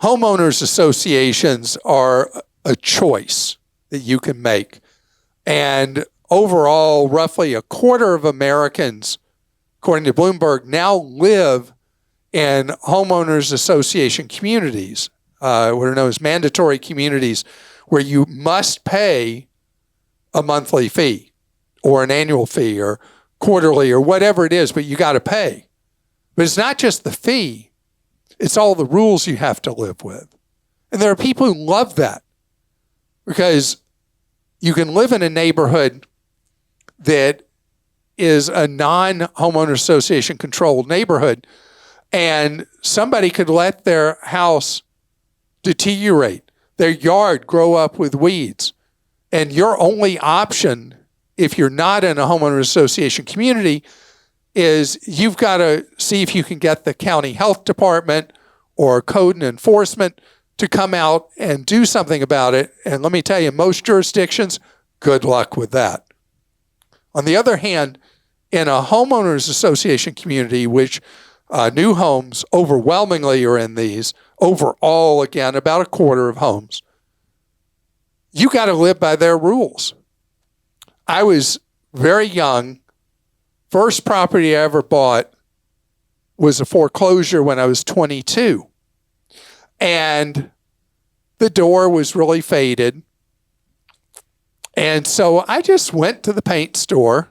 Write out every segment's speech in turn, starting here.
homeowners associations are a choice that you can make. And overall, roughly a quarter of Americans, according to Bloomberg, now live in homeowners association communities, what are known as mandatory communities, where you must pay a monthly fee or an annual fee or quarterly or whatever it is, but you got to pay. But it's not just the fee. It's all the rules you have to live with. And there are people who love that because you can live in a neighborhood that is a non-homeowner association controlled neighborhood, and somebody could let their house deteriorate, their yard grow up with weeds, and your only option, if you're not in a homeowner association community, is you've got to see if you can get the county health department or code and enforcement to come out and do something about it. And let me tell you, most jurisdictions, good luck with that. On the other hand, in a homeowners association community, which new homes overwhelmingly are in these, overall, again, about a quarter of homes, you got to live by their rules. I was very young. First property I ever bought was a foreclosure when I was 22. And the door was really faded. And so I just went to the paint store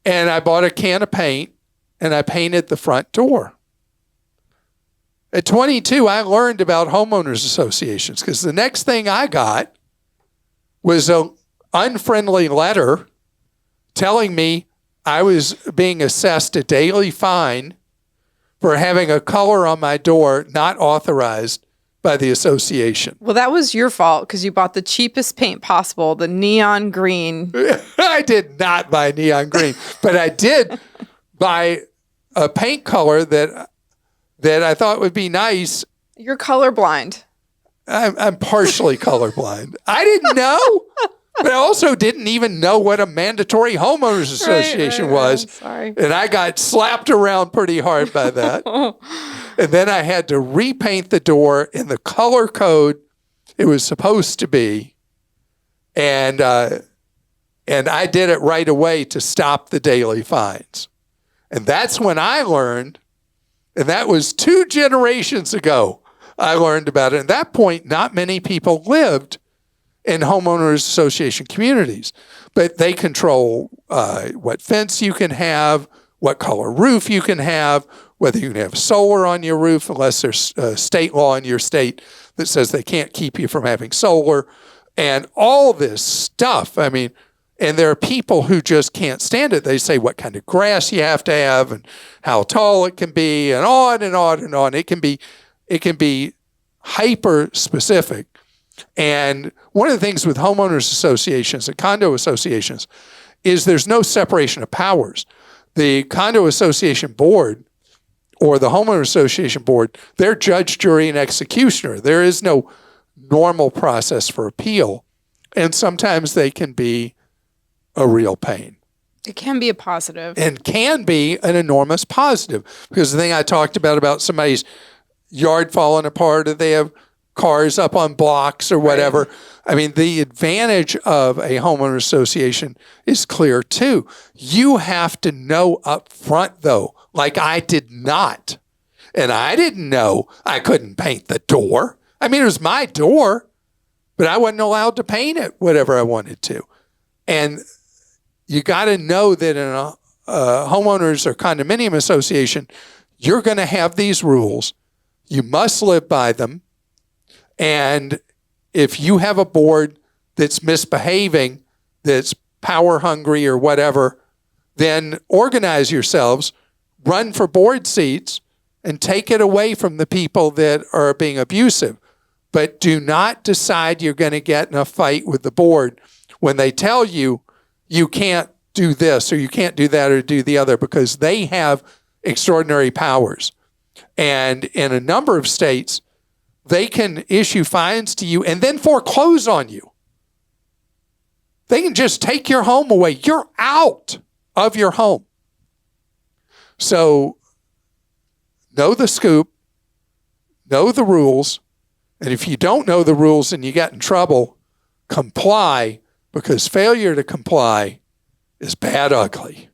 and I bought a can of paint and I painted the front door. At 22, I learned about homeowners associations because the next thing I got was an unfriendly letter telling me I was being assessed a daily fine for having a color on my door not authorized by the association. Well, that was your fault because you bought the cheapest paint possible, the neon green. I did not buy neon green, but I did buy a paint color that I thought would be nice. You're colorblind. I'm partially colorblind. I didn't know, but I also didn't even know what a mandatory homeowners association was. Sorry. And I got slapped around pretty hard by that. And then I had to repaint the door in the color code it was supposed to be. And I did it right away to stop the daily fines. And that's when I learned, and that was 2 generations ago, I learned about it. At that point, not many people lived in homeowners association communities, but they control what fence you can have, what color roof you can have, whether you can have solar on your roof, unless there's state law in your state that says they can't keep you from having solar, and all this stuff. I mean, and there are people who just can't stand it. They say what kind of grass you have to have and how tall it can be, and on and on and on. It can be hyper specific. And one of the things with homeowners associations and condo associations is there's no separation of powers. The condo association board or the homeowner association board, they're judge, jury, and executioner. There is no normal process for appeal. And sometimes they can be a real pain. It can be a positive. And can be an enormous positive. Because the thing I talked about somebody's yard falling apart, or they have cars up on blocks or whatever. Right. I mean, the advantage of a homeowner association is clear too. You have to know up front though, like I did not. And I didn't know I couldn't paint the door. I mean, it was my door, but I wasn't allowed to paint it whatever I wanted to. And you got to know that in a homeowners or condominium association, you're going to have these rules. You must live by them. And if you have a board that's misbehaving, that's power hungry or whatever, then organize yourselves, run for board seats, and take it away from the people that are being abusive. But do not decide you're going to get in a fight with the board when they tell you you can't do this or you can't do that or do the other, because they have extraordinary powers. And in a number of states, they can issue fines to you and then foreclose on you. They can just take your home away. You're out of your home. So know the scoop, know the rules. And if you don't know the rules and you get in trouble, comply, because failure to comply is bad ugly.